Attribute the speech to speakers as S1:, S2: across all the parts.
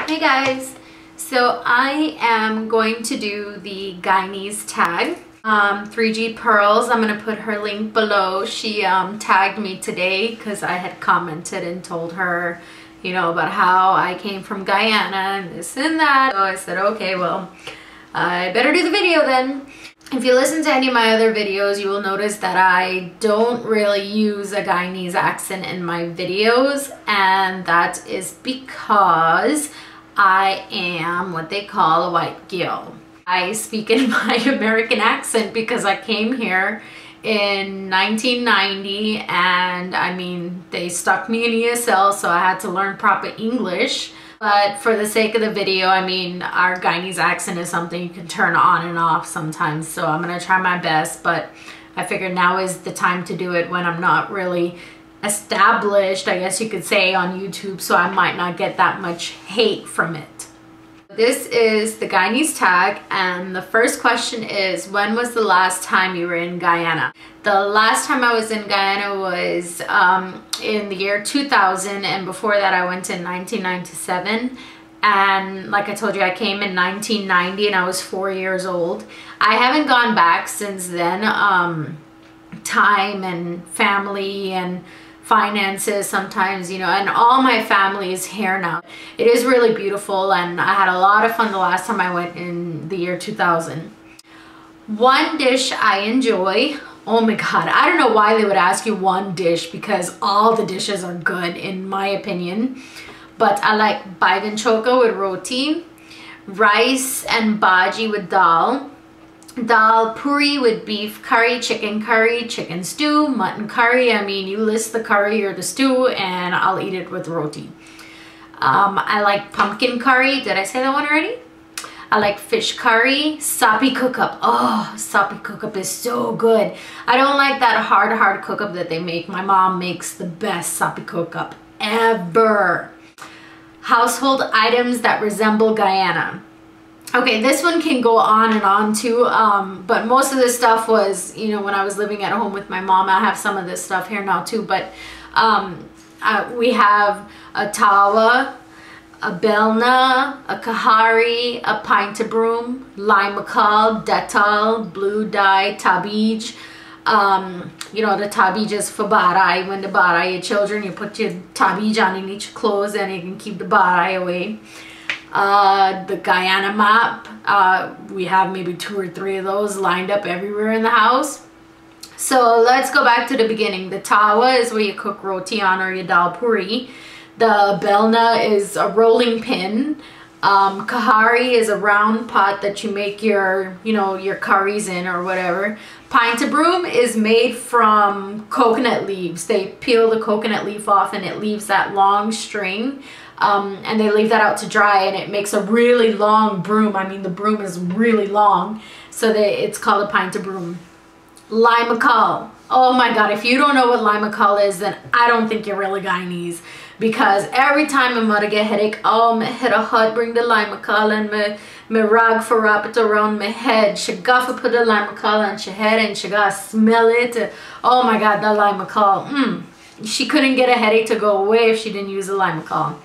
S1: Hey guys, so I am going to do the Guyanese tag 3G pearls. I'm gonna put her link below. She tagged me today because I had commented and told her, you know, about how I came from Guyana and this and that. So I said, okay, well, I better do the video then. If you listen to any of my other videos, you will notice that I don't really use a Guyanese accent in my videos, and that is because I am what they call a white girl. I speak in my American accent because I came here in 1990, and I mean, they stuck me in ESL, so I had to learn proper English. But for the sake of the video, I mean, our Guyanese accent is something you can turn on and off sometimes, so I'm gonna try my best, but I figured now is the time to do it when I'm not really established, I guess you could say, on YouTube, so I might not get that much hate from it. This is the Guyanese tag, and the first question is, when was the last time you were in Guyana? The last time I was in Guyana was in the year 2000, and before that I went in 1997. And like I told you, I came in 1990 and I was 4 years old. I haven't gone back since then. Time and family and finances sometimes, you know, and all my family is here now. It is really beautiful, and I had a lot of fun the last time I went in the year 2000. One dish I enjoy, oh my god, I don't know why they would ask you one dish, because all the dishes are good in my opinion, but I like baigan choka with roti, rice and bhaji with dal, dal puri with beef curry, chicken stew, mutton curry. I mean, you list the curry or the stew and I'll eat it with roti. I like pumpkin curry. Did I say that one already? I like fish curry, sapi cook-up. Oh, sapi cook-up is so good. I don't like that hard cook-up that they make. My mom makes the best sapi cook-up ever. Household items that resemble Guyana. Okay, this one can go on and on too, but most of this stuff was, you know, when I was living at home with my mom. I have some of this stuff here now too, but we have a tawa, a belna, a kahari, a pint of broom, limakal, detal, blue dye, tabij. You know, the tabij is for barai. When the barai your children, you put your tabij on in each clothes and you can keep the barai away. The Guyana map, we have maybe 2 or 3 of those lined up everywhere in the house. So let's go back to the beginning. The tawa is where you cook roti on, or your dal puri. The belna is a rolling pin. Kahari is a round pot that you make your, you know, your curries in or whatever. Pint of broom is made from coconut leaves. They peel the coconut leaf off and it leaves that long string. And they leave that out to dry, and it makes a really long broom. I mean, the broom is really long, so it's called a pint of broom. Limakal. Oh my god, if you don't know what limakal is, then I don't think you're really Guyanese, because every time my mother get headache, oh, my head a hot, bring the limakal, and my rag for wrap it around my head. She got to put the limakal on her head, and she got to smell it. Oh my god, that limakal. She couldn't get a headache to go away if she didn't use the limakal.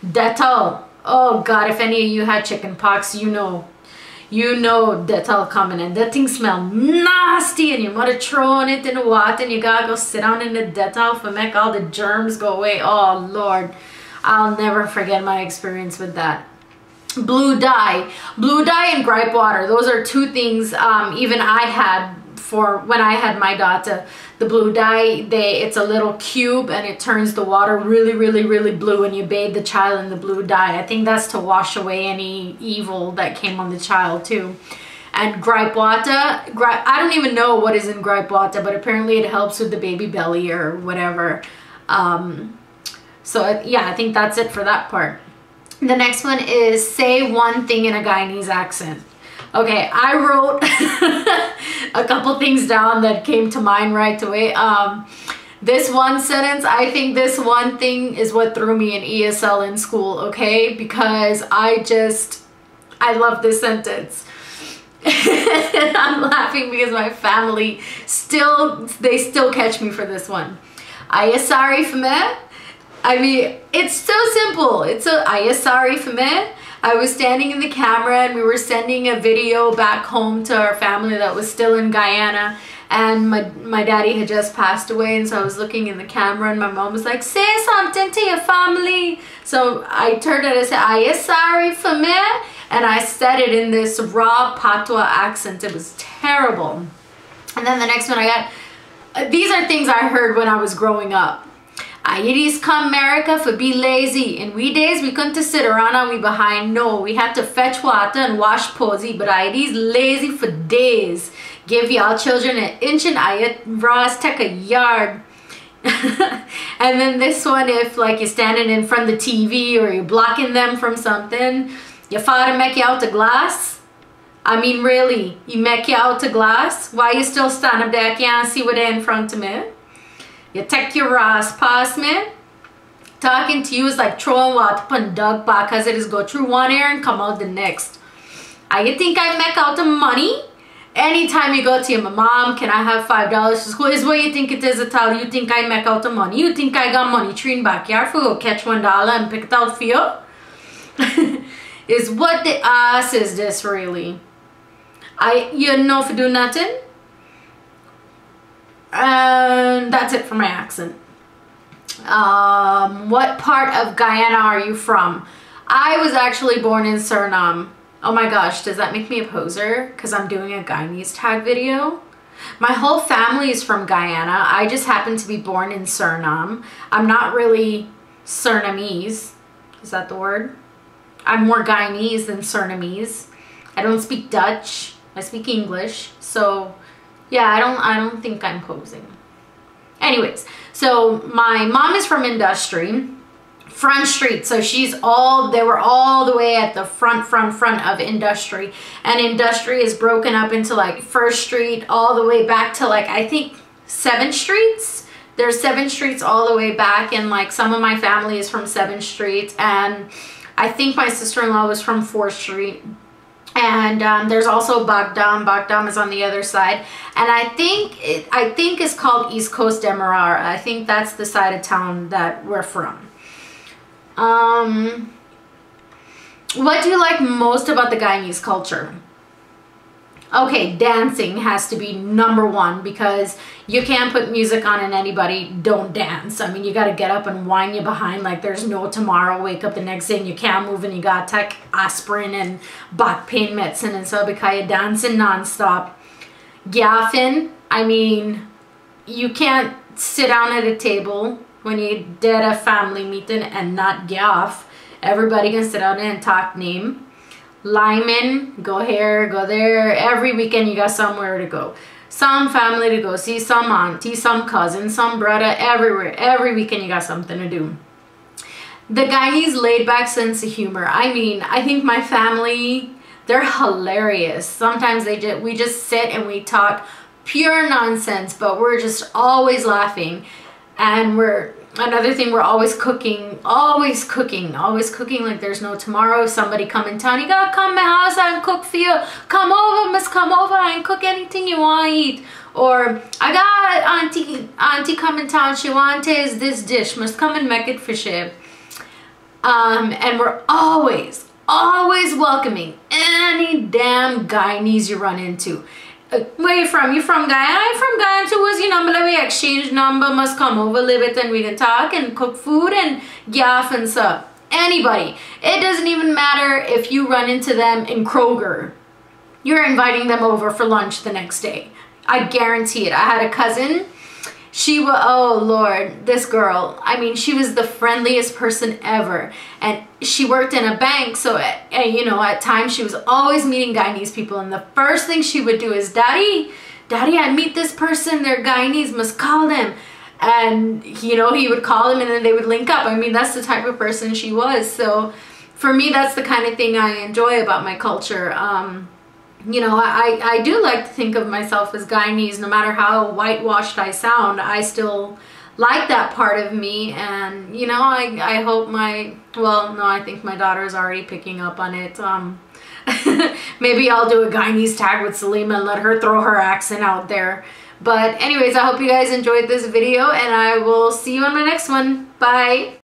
S1: Detal. Oh god, if any of you had chicken pox, you know Detal coming in. That thing smell nasty, and your mother throwing it in the water, and you gotta go sit down in the Detal for make all the germs go away. Oh lord, I'll never forget my experience with that. Blue dye and gripe water, those are 2 things even I had for when I had my daughter. The blue dye, it's a little cube, and it turns the water really blue, and you bathe the child in the blue dye. I think that's to wash away any evil that came on the child too. And gripe water, I don't even know what is in gripe water, but apparently it helps with the baby belly or whatever. So yeah, I think that's it for that part. The next one is say one thing in a Guyanese accent. Okay, I wrote a couple things down that came to mind right away. This one sentence, I think this one thing is what threw me in ESL in school, okay? Because I love this sentence. I'm laughing because my family they still catch me for this one. I sorry for me. I mean, it's so simple. It's a "Aya sorry for me." I was standing in the camera and we were sending a video back home to our family that was still in Guyana, and my daddy had just passed away, and so I was looking in the camera and my mom was like, "Say something to your family." So I turned it and said, "Aya sorry for me," and I said it in this raw patois accent. It was terrible. And then the next one I got, these are things I heard when I was growing up. "Ides come America for be lazy. In we days we couldn't sit around and we behind. No, we had to fetch water and wash posy, but Ides lazy for days. Give y'all children an inch and I Ross take a yard." And then this one, if like you're standing in front of the TV or you're blocking them from something, your father make you out the glass. I mean, really, he make you out the glass? Why you still stand up there? I can't see what in front of me. You take your ass past me. Talking to you is like throwing water upon dog back, because it is go through one ear and come out the next. You think I make out the money? Anytime you go to your mom, "Can I have $5 to school?" Is what you think it is at all. You think I make out the money? You think I got money tree in backyard for go catch $1 and pick it out for you? Is what the ass is this really? You know for do nothing? And that's it for my accent. What part of Guyana are you from? I was actually born in Suriname. Oh my gosh, does that make me a poser? Because I'm doing a Guyanese tag video. My whole family is from Guyana. I just happen to be born in Suriname. I'm not really Surinamese. Is that the word? I'm more Guyanese than Surinamese. I don't speak Dutch. I speak English. So yeah, I don't think I'm posing. Anyways, so my mom is from Industry, Front Street. So they were all the way at the front of Industry. And Industry is broken up into like First Street all the way back to like, I think 7 streets. There's 7 streets all the way back, and like some of my family is from 7th Street, and I think my sister-in-law was from 4th Street. And there's also Bagdam. Bagdam is on the other side, and I think it's called East Coast Demerara. I think that's the side of town that we're from. What do you like most about the Guyanese culture? Okay, dancing has to be #1, because you can't put music on and anybody don't dance. I mean, you got to get up and wind your behind like there's no tomorrow. Wake up the next day and you can't move, and you got to take aspirin and back pain medicine and so, because you're dancing non-stop. Gaffing, I mean, you can't sit down at a table when you did a family meeting and not gaff. Everybody can sit down and talk name. Lyman, go here, go there. Every weekend you got somewhere to go. Some family to go see, some auntie, some cousin, some brother, everywhere. Every weekend you got something to do. The Guyanese laid back sense of humor. I mean, I think my family, they're hilarious. Sometimes we just sit and we talk pure nonsense, but we're just always laughing. And another thing, we're always cooking like there's no tomorrow. Somebody come in town, you gotta come to my house and cook for you. Come over, must come over and cook anything you want to eat. Or I got auntie come in town, she want to taste this dish, must come and make it for she. And we're always welcoming any damn Guyanese you run into. Where you from? You from Guyana? I'm from Guyana too. What's your number? Let me exchange number. Must come over a little bit and we can talk and cook food and gaff and stuff. Anybody. It doesn't even matter if you run into them in Kroger. You're inviting them over for lunch the next day. I guarantee it. I had a cousin. She was, oh Lord, this girl, I mean, she was the friendliest person ever. And she worked in a bank, so, you know, at times she was always meeting Guyanese people. And the first thing she would do is, Daddy, I meet this person, they're Guyanese, must call them. And, you know, he would call them and then they would link up. I mean, that's the type of person she was. So for me, that's the kind of thing I enjoy about my culture. You know, I do like to think of myself as Guyanese. No matter how whitewashed I sound, I still like that part of me. And, you know, I hope well, no, I think my daughter is already picking up on it. Maybe I'll do a Guyanese tag with Salima and let her throw her accent out there. But anyways, I hope you guys enjoyed this video, and I will see you on my next one. Bye!